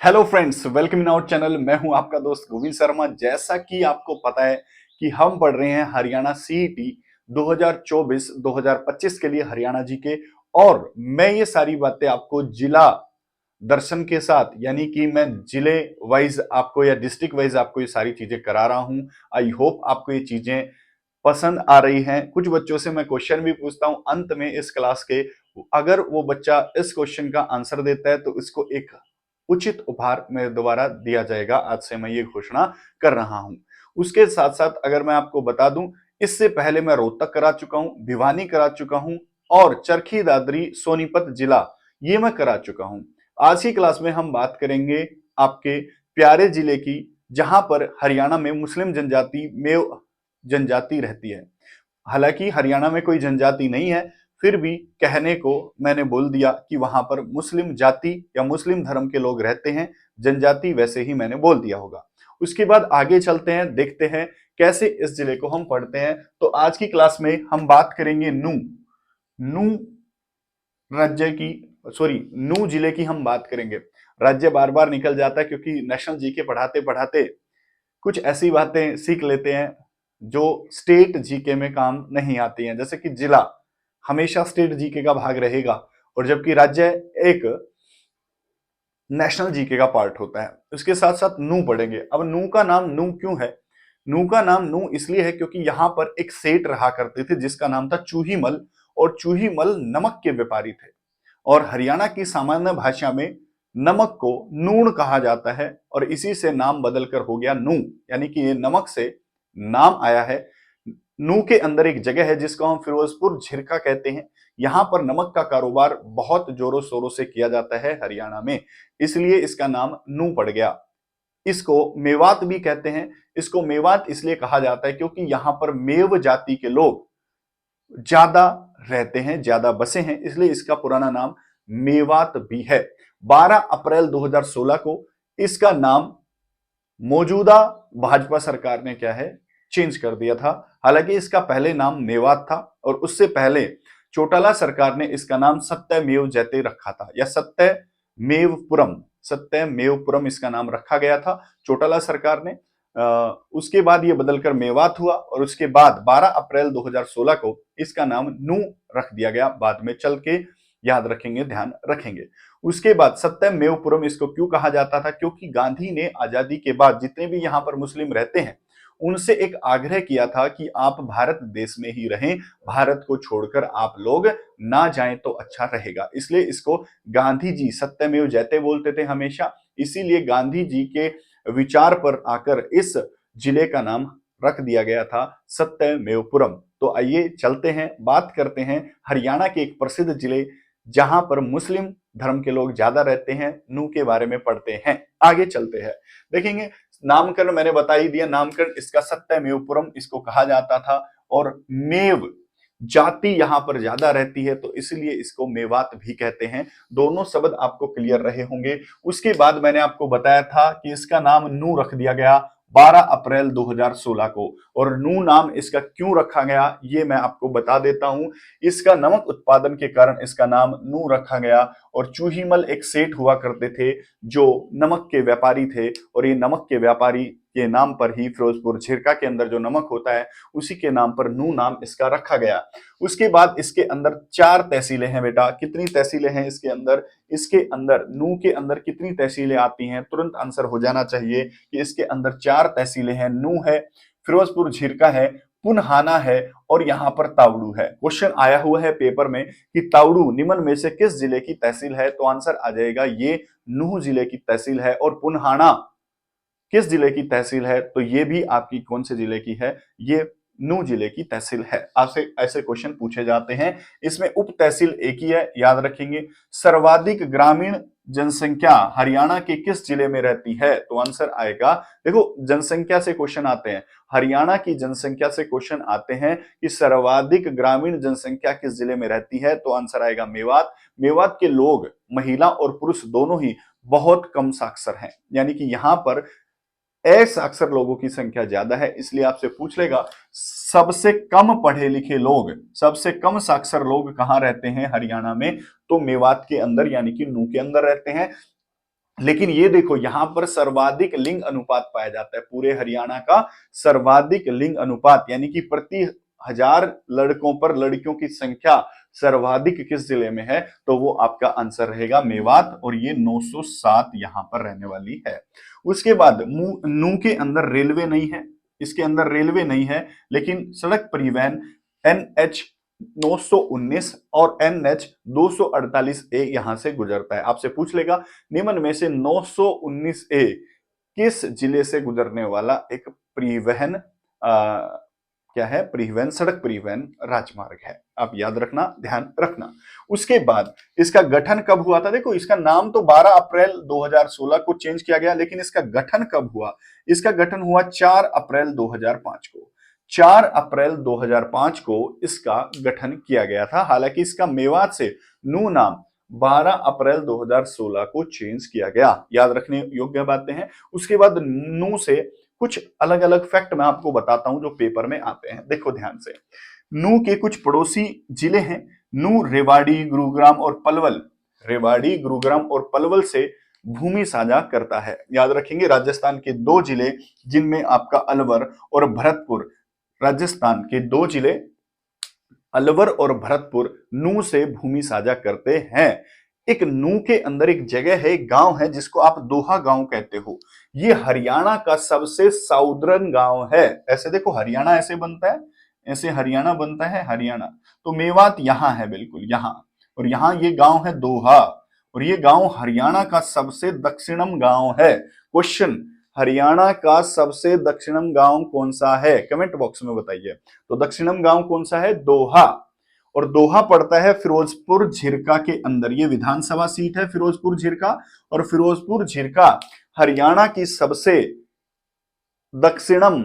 Hello friends, welcome in our channel. मैं हूं आपका दोस्त गोविंद शर्मा। जैसा कि आपको पता है कि हम पढ़ रहे हैं हरियाणा सीईटी 2024-2025 के लिए हरियाणा जी के, और मैं ये सारी बातें आपको जिला दर्शन के साथ, यानी कि मैं जिले वाइज आपको या डिस्ट्रिक्ट वाइज आपको ये सारी चीजें करा रहा हूं। आई होप आपको ये चीजें पसंद आ रही हैं। कुछ बच्चों से मैं क्वेश्चन भी पूछता हूं अंत में इस क्लास के। अगर वो बच्चा इस क्वेश्चन का आंसर देता है तो इसको एक उचित उपहार मेरे द्वारा दिया जाएगा। आज से मैं ये घोषणा कर रहा हूं। उसके साथ साथ अगर मैं आपको बता दूं, इससे पहले मैं रोहतक करा चुका हूं, भिवानी करा चुका हूं, और चरखी दादरी सोनीपत जिला ये मैं करा चुका हूं। आज की क्लास में हम बात करेंगे आपके प्यारे जिले की, जहां पर हरियाणा में मुस्लिम जनजाति में जनजाति रहती है। हालांकि हरियाणा में कोई जनजाति नहीं है, फिर भी कहने को मैंने बोल दिया कि वहां पर मुस्लिम जाति या मुस्लिम धर्म के लोग रहते हैं। जनजाति वैसे ही मैंने बोल दिया होगा। उसके बाद आगे चलते हैं, देखते हैं कैसे इस जिले को हम पढ़ते हैं। तो आज की क्लास में हम बात करेंगे नू राज्य की, सॉरी, नू जिले की हम बात करेंगे। राज्य बार बार निकल जाता है क्योंकि नेशनल जीके पढ़ाते पढ़ाते कुछ ऐसी बातें सीख लेते हैं जो स्टेट जीके में काम नहीं आती हैं। जैसे कि जिला हमेशा स्टेट जीके का भाग रहेगा, और जबकि राज्य एक नेशनल जीके का पार्ट होता है। उसके साथ साथ नू पढ़ेंगे। अब नू का नाम नू क्यों है? नू का नाम नू इसलिए है क्योंकि यहां पर एक सेठ रहा करते थे जिसका नाम था चूहीमल, और चूहीमल नमक के व्यापारी थे। और हरियाणा की सामान्य भाषा में नमक को नून कहा जाता है, और इसी से नाम बदलकर हो गया नू, यानी कि ये नमक से नाम आया है। नू के अंदर एक जगह है जिसको हम फिरोजपुर झिरका कहते हैं। यहां पर नमक का कारोबार बहुत जोरों शोरों से किया जाता है हरियाणा में, इसलिए इसका नाम नू पड़ गया। इसको मेवात भी कहते हैं। इसको मेवात इसलिए कहा जाता है क्योंकि यहां पर मेव जाति के लोग ज्यादा रहते हैं, ज्यादा बसे हैं, इसलिए इसका पुराना नाम मेवात भी है। 12 अप्रैल 2016 को इसका नाम मौजूदा भाजपा सरकार ने क्या है, चेंज कर दिया था। हालांकि इसका पहले नाम मेवात था, और उससे पहले चौटाला सरकार ने इसका नाम सत्यमेव जयते रखा था, या सत्यमेवपुरम इसका नाम रखा गया था चौटाला सरकार ने। उसके बाद ये बदलकर मेवात हुआ, और उसके बाद 12 अप्रैल 2016 को इसका नाम नू रख दिया गया। बाद में चल के याद रखेंगे, ध्यान रखेंगे। उसके बाद सत्यमेवपुरम इसको क्यों कहा जाता था? क्योंकि गांधी ने आजादी के बाद जितने भी यहाँ पर मुस्लिम रहते हैं उनसे एक आग्रह किया था कि आप भारत देश में ही रहें, भारत को छोड़कर आप लोग ना जाएं तो अच्छा रहेगा। इसलिए इसको गांधी जी सत्यमेव जयते बोलते थे हमेशा। इसीलिए गांधी जी के विचार पर आकर इस जिले का नाम रख दिया गया था सत्यमेवपुरम। तो आइए चलते हैं, बात करते हैं हरियाणा के एक प्रसिद्ध जिले जहां पर मुस्लिम धर्म के लोग ज्यादा रहते हैं, नू के बारे में पढ़ते हैं। आगे चलते हैं, देखेंगे। नामकरण मैंने बता ही दिया, नामकरण इसका सत्यमेवपुरम इसको कहा जाता था, और मेव जाति यहां पर ज्यादा रहती है तो इसलिए इसको मेवात भी कहते हैं। दोनों शब्द आपको क्लियर रहे होंगे। उसके बाद मैंने आपको बताया था कि इसका नाम नू रख दिया गया 12 अप्रैल 2016 को, और नू नाम इसका क्यों रखा गया ये मैं आपको बता देता हूं। इसका नमक उत्पादन के कारण इसका नाम नू रखा गया, और चूहीमल एक सेठ हुआ करते थे जो नमक के व्यापारी थे, और ये नमक के व्यापारी के नाम पर ही फिरोजपुर झिरका के अंदर जो नमक होता है उसी के नाम पर नू नाम इसका रखा गया। उसके बाद इसके अंदर 4 तहसीलें हैं बेटा। कितनी तहसीलें हैं इसके अंदर? इसके अंदर नू के अंदर कितनी तहसीलें आती हैं? तुरंत आंसर हो जाना चाहिए कि इसके अंदर 4 तहसीलें हैं। नू है, फिरोजपुर झिरका है, पुनहाना है, और यहां पर तावड़ू है। क्वेश्चन आया हुआ है पेपर में कि तावड़ू निम्न में से किस जिले की तहसील है? तो आंसर आ जाएगा ये नूह जिले की तहसील है। और पुनहाना किस जिले की तहसील है? तो ये भी आपकी कौन से जिले की है? ये नू जिले की तहसील है। आपसे ऐसे क्वेश्चन पूछे जाते हैं। इसमें उप तहसील एक ही है, याद रखेंगे। सर्वाधिक ग्रामीण जनसंख्या हरियाणा के किस जिले में रहती है? तो आंसर आएगा, देखो जनसंख्या से क्वेश्चन आते हैं, हरियाणा की जनसंख्या से क्वेश्चन आते हैं कि सर्वाधिक ग्रामीण जनसंख्या किस जिले में रहती है? तो आंसर आएगा मेवात। मेवात के लोग महिला और पुरुष दोनों ही बहुत कम साक्षर हैं, यानी कि यहां पर असाक्षर लोगों की संख्या ज्यादा है। इसलिए आपसे पूछ लेगा सबसे कम पढ़े लिखे लोग, सबसे कम साक्षर लोग कहां रहते हैं हरियाणा में? तो मेवात के अंदर, यानी कि नू के अंदर रहते हैं। लेकिन ये देखो यहां पर सर्वाधिक लिंग अनुपात पाया जाता है, पूरे हरियाणा का सर्वाधिक लिंग अनुपात, यानी कि प्रति 1000 लड़कों पर लड़कियों की संख्या सर्वाधिक किस जिले में है, तो वो आपका आंसर रहेगा मेवात, और ये 907 यहां पर रहने वाली है। उसके बाद नू के अंदर रेलवे नहीं है, इसके अंदर रेलवे नहीं है, लेकिन सड़क परिवहन NH 919 और NH 248A यहां से गुजरता है। आपसे पूछ लेगा निम्न में से 919A किस जिले से गुजरने वाला एक परिवहन क्या है, परिवहन, सड़क परिवहन राजमार्ग है। आप याद रखना, ध्यान रखना। उसके बाद इसका गठन कब हुआ था, देखो इसका नाम तो 12 अप्रैल 2016 को चेंज किया गया, लेकिन इसका गठन कब हुआ, इसका गठन हुआ 4 अप्रैल 2005 को। 4 अप्रैल 2005 को इसका गठन किया गया था। हालांकि इसका मेवात से नू नाम 12 अप्रैल 2016 को चेंज किया गया। याद रखने योग्य बातें हैं। उसके बाद नू से कुछ अलग अलग फैक्ट मैं आपको बताता हूं जो पेपर में आते हैं, देखो ध्यान से। नू के कुछ पड़ोसी जिले हैं, नू रेवाड़ी, गुरुग्राम और पलवल, रेवाड़ी, गुरुग्राम और पलवल से भूमि साझा करता है। याद रखेंगे राजस्थान के 2 जिले जिनमें आपका अलवर और भरतपुर, राजस्थान के 2 जिले अलवर और भरतपुर नू से भूमि साझा करते हैं। एक नू के अंदर एक जगह है, एक गांव है जिसको आप दोहा गांव कहते हो। ये हरियाणा का सबसे साउदर्न गांव है। ऐसे देखो हरियाणा ऐसे बनता है, ऐसे हरियाणा बनता है, हरियाणा। तो मेवात यहां है, बिल्कुल यहां, और यहां ये गांव है दोहा, और ये गांव हरियाणा का सबसे दक्षिणम गांव है। क्वेश्चन, हरियाणा का सबसे दक्षिणम गांव कौन सा है, कमेंट बॉक्स में बताइए। तो दक्षिणम गांव कौन सा है, दोहा। और दोहा पड़ता है फिरोजपुर झिरका के अंदर, ये विधानसभा सीट है फिरोजपुर झिरका, और फिरोजपुर झिरका हरियाणा की सबसे दक्षिणम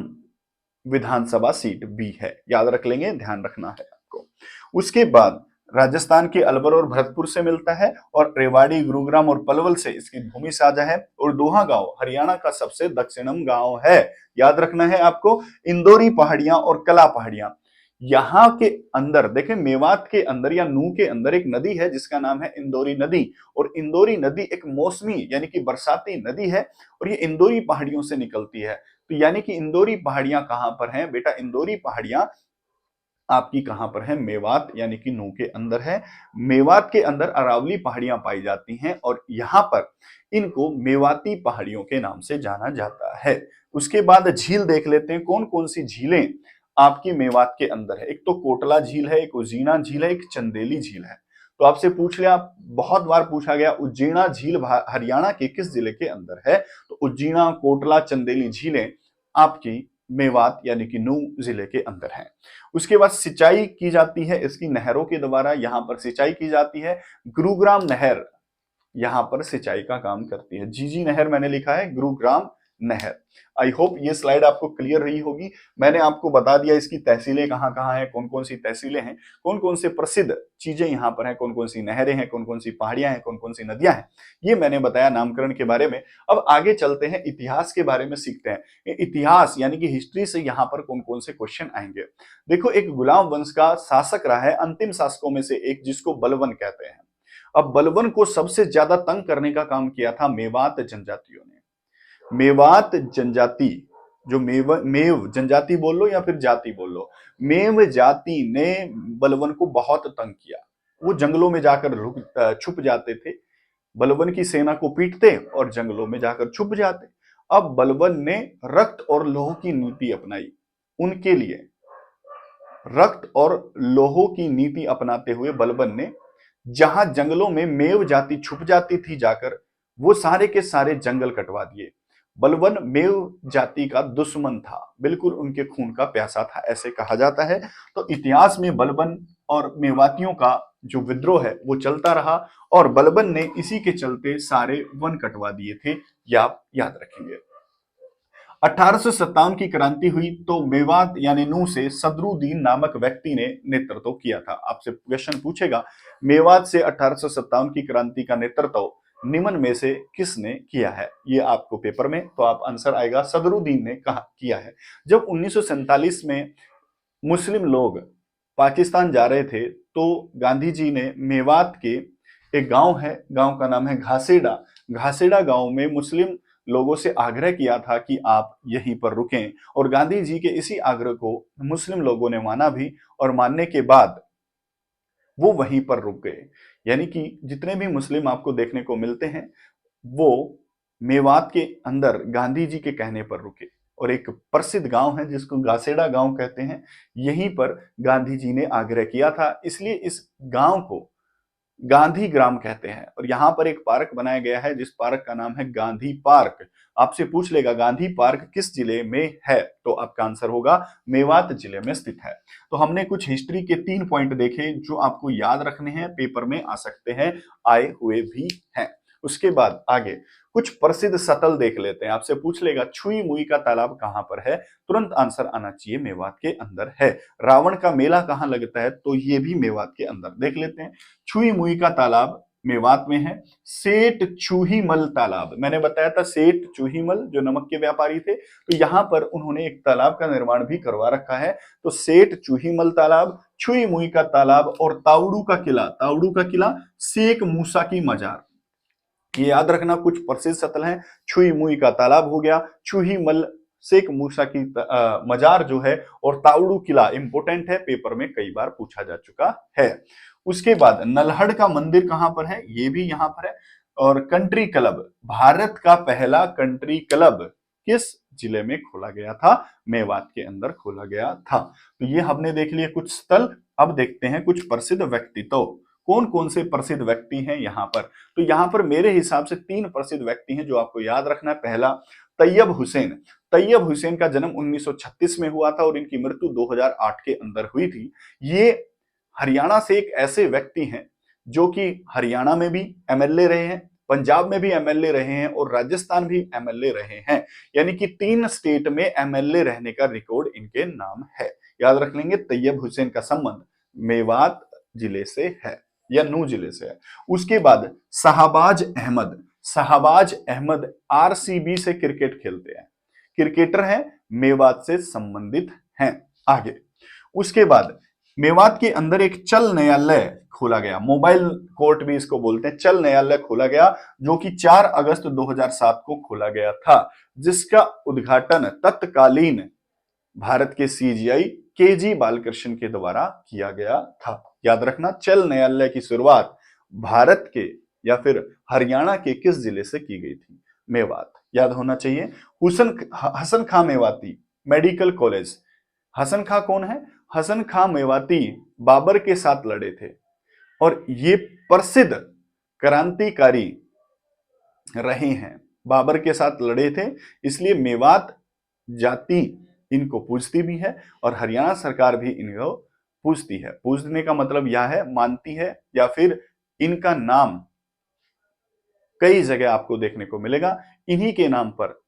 विधानसभा सीट भी है। याद रख लेंगे, ध्यान रखना है आपको। उसके बाद राजस्थान के अलवर और भरतपुर से मिलता है, और रेवाड़ी, गुरुग्राम और पलवल से इसकी भूमि साझा है, और दोहा गांव हरियाणा का सबसे दक्षिणम गांव है। याद रखना है आपको। इंदौरी पहाड़ियां और कला पहाड़ियां, यहां के अंदर देखें, मेवात के अंदर या नू के अंदर एक नदी है जिसका नाम है इंदौरी नदी, और इंदौरी नदी एक मौसमी यानी कि बरसाती नदी है, और ये इंदौरी पहाड़ियों से निकलती है। तो यानी कि इंदौरी पहाड़ियां कहां पर हैं बेटा, इंदौरी पहाड़ियां आपकी कहां पर है, मेवात यानी कि नू के अंदर है। मेवात के अंदर अरावली पहाड़ियां पाई जाती हैं, और यहां पर इनको मेवाती पहाड़ियों के नाम से जाना जाता है। उसके बाद झील देख लेते हैं, कौन कौन सी झीलें आपकी मेवात के अंदर है। एक तो कोटला झील है, एक उज्जीना झील है, एक चंदेली झील है। तो आपसे पूछ लिया, बहुत बार पूछा गया, उज्जीना झील हरियाणा के किस जिले के अंदर है, तो उज्जीना, कोटला, चंदेली झीलें आपकी मेवात यानी कि नू जिले के अंदर है। उसके बाद सिंचाई की जाती है इसकी नहरों के द्वारा, यहां पर सिंचाई की जाती है। गुरुग्राम नहर यहां पर सिंचाई का काम करती है। जीजी नहर मैंने लिखा है, गुरुग्राम नहर। आई होप ये स्लाइड आपको क्लियर रही होगी। मैंने आपको बता दिया इसकी तहसीलें कहां कहां हैं, कौन कौन सी तहसीलें हैं, कौन कौन से प्रसिद्ध चीजें यहां पर हैं, कौन कौन सी नहरें हैं, कौन कौन सी पहाड़ियां हैं, कौन कौन सी नदियां हैं। ये मैंने बताया नामकरण के बारे में। अब आगे चलते हैं, इतिहास के बारे में सीखते हैं। इतिहास यानी कि हिस्ट्री से यहाँ पर कौन कौन से क्वेश्चन आएंगे। देखो, एक गुलाम वंश का शासक रहा है, अंतिम शासकों में से एक, जिसको बलवन कहते हैं। अब बलवन को सबसे ज्यादा तंग करने का काम किया था मेवात जनजातियों ने। मेवात जनजाति, जो मेव जनजाति बोल लो या फिर जाति बोल लो, मेव जाति ने बलवन को बहुत तंग किया। वो जंगलों में जाकर छुप जाते थे, बलवन की सेना को पीटते और जंगलों में जाकर छुप जाते। अब बलवन ने रक्त और लोह की नीति अपनाई उनके लिए। रक्त और लोहो की नीति अपनाते हुए बलबन ने जहां जंगलों में मेव जाति छुप जाती थी जाकर, वो सारे के सारे जंगल कटवा दिए। बलबन मेव जाति का दुश्मन था, बिल्कुल उनके खून का प्यासा था, ऐसे कहा जाता है। तो इतिहास में बलबन और मेवातियों का जो विद्रोह है वो चलता रहा, और बलबन ने इसी के चलते सारे वन कटवा दिए थे, ये आप याद रखेंगे। 1857 की क्रांति हुई तो मेवात यानी नू से सदरुद्दीन नामक व्यक्ति ने नेतृत्व किया था। आपसे क्वेश्चन पूछेगा, मेवात से 1857 की क्रांति का नेतृत्व निम्न में से किसने किया है, ये आपको पेपर में, तो आप आंसर आएगा सदरुद्दीन ने कहा किया है। जब 1947 में मुस्लिम लोग पाकिस्तान जा रहे थे, तो गांधी जी ने मेवात के एक गांव है, गांव का नाम है घासेडा, घासेड़ा गांव में मुस्लिम लोगों से आग्रह किया था कि आप यहीं पर रुकें, और गांधी जी के इसी आग्रह को मुस्लिम लोगों ने माना भी, और मानने के बाद वो वहीं पर रुक गए। यानी कि जितने भी मुस्लिम आपको देखने को मिलते हैं, वो मेवात के अंदर गांधी जी के कहने पर रुके। और एक प्रसिद्ध गांव है जिसको गासेड़ा गांव कहते हैं, यहीं पर गांधी जी ने आग्रह किया था, इसलिए इस गांव को गांधी ग्राम कहते हैं। और यहाँ पर एक पार्क बनाया गया है जिस पार्क का नाम है गांधी पार्क। आपसे पूछ लेगा गांधी पार्क किस जिले में है, तो आपका आंसर होगा मेवात जिले में स्थित है। तो हमने कुछ हिस्ट्री के 3 पॉइंट देखे जो आपको याद रखने हैं, पेपर में आ सकते हैं, आए हुए भी हैं। उसके बाद आगे कुछ प्रसिद्ध सतल देख लेते हैं। आपसे पूछ लेगा छुई मुई का तालाब कहां पर है, तुरंत आंसर आना चाहिए मेवात के अंदर है। रावण का मेला कहां लगता है, तो ये भी मेवात के अंदर। देख लेते हैं, छुई मुई का तालाब मेवात में है। सेठ चूहीमल तालाब, मैंने बताया था सेठ चूहीमल जो नमक के व्यापारी थे, तो यहां पर उन्होंने एक तालाब का निर्माण भी करवा रखा है। तो सेठ चूहीमल तालाब, छुई मुई का तालाब और ताउड़ू का किला। ताउड़ू का किला, शेख मूसा की मजार। ये याद रखना, कुछ प्रसिद्ध स्थल हैं। छुई मुई का तालाब हो गया, चूहीमल, शेख मूसा की मजार जो है, और ताउड़ू किला इंपोर्टेंट है, पेपर में कई बार पूछा जा चुका है। उसके बाद नल्हड़ का मंदिर कहां पर है, ये भी यहां पर है। और कंट्री क्लब, भारत का पहला कंट्री क्लब किस जिले में खोला गया था, मेवात के अंदर खोला गया था। तो ये हमने देख लिए कुछ स्थल। अब देखते हैं कुछ प्रसिद्ध व्यक्तित्व, कौन कौन से प्रसिद्ध व्यक्ति हैं यहाँ पर। तो यहाँ पर मेरे हिसाब से 3 प्रसिद्ध व्यक्ति हैं जो आपको याद रखना है। पहला, तैयब हुसैन। तैयब हुसैन का जन्म 1936 में हुआ था और इनकी मृत्यु 2008 के अंदर हुई थी। ये हरियाणा से एक ऐसे व्यक्ति हैं जो कि हरियाणा में भी एमएलए रहे हैं, पंजाब में भी एमएलए रहे हैं और राजस्थान भी एमएलए रहे हैं। यानी कि 3 स्टेट में एमएलए रहने का रिकॉर्ड इनके नाम है। याद रख लेंगे, तैयब हुसैन का संबंध मेवात जिले से है या नूह जिले से है। उसके बाद शाहबाज अहमद। शाहबाज अहमद आरसीबी से क्रिकेट खेलते हैं, क्रिकेटर हैं, मेवात से संबंधित हैं। आगे उसके बाद मेवात के अंदर एक चल न्यायालय खोला गया, मोबाइल कोर्ट भी इसको बोलते हैं, चल न्यायालय खोला गया जो कि 4 अगस्त 2007 को खोला गया था, जिसका उद्घाटन तत्कालीन भारत के सीजीआई केजी बालकृष्ण के द्वारा किया गया था। याद रखना, चल न्यायालय की शुरुआत भारत के या फिर हरियाणा के किस जिले से की गई थी, मेवात। याद होना चाहिए। हसन खां मेवाती मेडिकल कॉलेज। हसन खां कौन है, हसन खां मेवाती बाबर के साथ लड़े थे और ये प्रसिद्ध क्रांतिकारी रहे हैं, बाबर के साथ लड़े थे, इसलिए मेवात जाति इनको पूजती भी है और हरियाणा सरकार भी इनको पूजती है। पूजने का मतलब यह है मानती है, या फिर इनका नाम कई जगह आपको देखने को मिलेगा। इन्हीं के नाम पर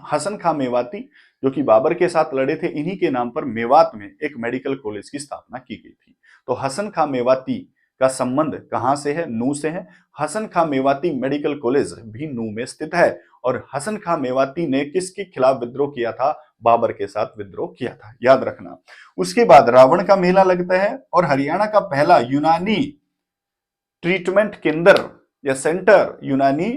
हसन खां मेवाती जो कि बाबर के साथ लड़े थे, इन्हीं के नाम पर मेवात में एक मेडिकल कॉलेज की स्थापना की गई थी। तो हसन खां मेवाती का संबंध कहां से है, नूह से है। हसन खां मेवाती मेडिकल कॉलेज भी नूह में स्थित है। और हसन खां मेवाती ने किसके खिलाफ विद्रोह किया था, बाबर के साथ विद्रोह किया था, याद रखना। उसके बाद रावण का मेला लगता है और हरियाणा का पहला यूनानी ट्रीटमेंट केंद्र या सेंटर, यूनानी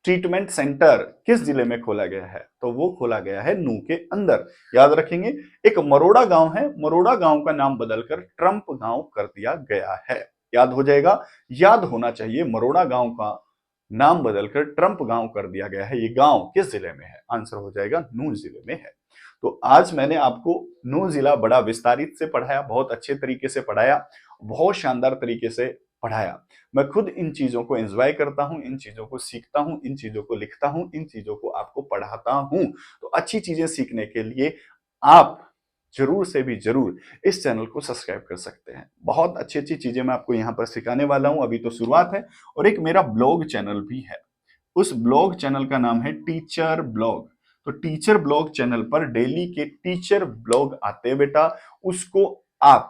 ट्रीटमेंट सेंटर किस जिले में खोला गया है, तो वो खोला गया है नूह के अंदर। याद रखेंगे। एक मरोड़ा गांव है, मरोड़ा गांव का नाम बदलकर ट्रंप गांव कर दिया गया है। याद हो जाएगा, याद होना चाहिए, मरोड़ा गांव का नाम बदलकर ट्रंप गांव कर दिया गया है। ये गांव किस जिले में है, आंसर हो जाएगा नूह जिले में है। तो आज मैंने आपको नूह जिला बड़ा विस्तारित से पढ़ाया, बहुत अच्छे तरीके से पढ़ाया, बहुत शानदार तरीके से पढ़ाया। मैं खुद इन चीजों को एंजॉय करता हूं, इन चीजों को सीखता हूं, इन चीजों को लिखता हूं, इन चीजों को आपको पढ़ाता हूं। तो अच्छी चीजें सीखने के लिए आप जरूर से भी जरूर इस चैनल को सब्सक्राइब कर सकते हैं। बहुत अच्छी अच्छी चीजें मैं आपको यहाँ पर सिखाने वाला हूं, अभी तो शुरुआत है। और एक मेरा ब्लॉग चैनल भी है, उस ब्लॉग चैनल का नाम है टीचर ब्लॉग। तो टीचर ब्लॉग चैनल पर डेली के टीचर ब्लॉग आते हैं बेटा, उसको आप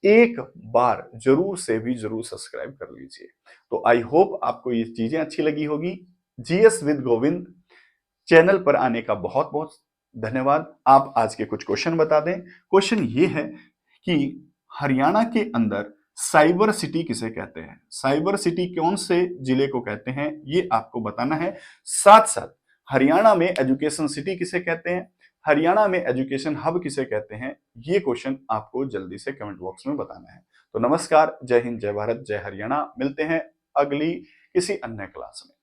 एक बार जरूर से भी जरूर सब्सक्राइब कर लीजिए। तो आई होप आपको ये चीजें अच्छी लगी होगी। जीएस विद गोविंद चैनल पर आने का बहुत बहुत धन्यवाद। आप आज के कुछ क्वेश्चन बता दें। क्वेश्चन ये है कि हरियाणा के अंदर साइबर सिटी किसे कहते हैं, साइबर सिटी कौन से जिले को कहते हैं, ये आपको बताना है। साथ साथ हरियाणा में एजुकेशन सिटी किसे कहते हैं, हरियाणा में एजुकेशन हब किसे कहते हैं, ये क्वेश्चन आपको जल्दी से कमेंट बॉक्स में बताना है। तो नमस्कार, जय हिंद, जय भारत, जय हरियाणा। मिलते हैं अगली किसी अन्य क्लास में।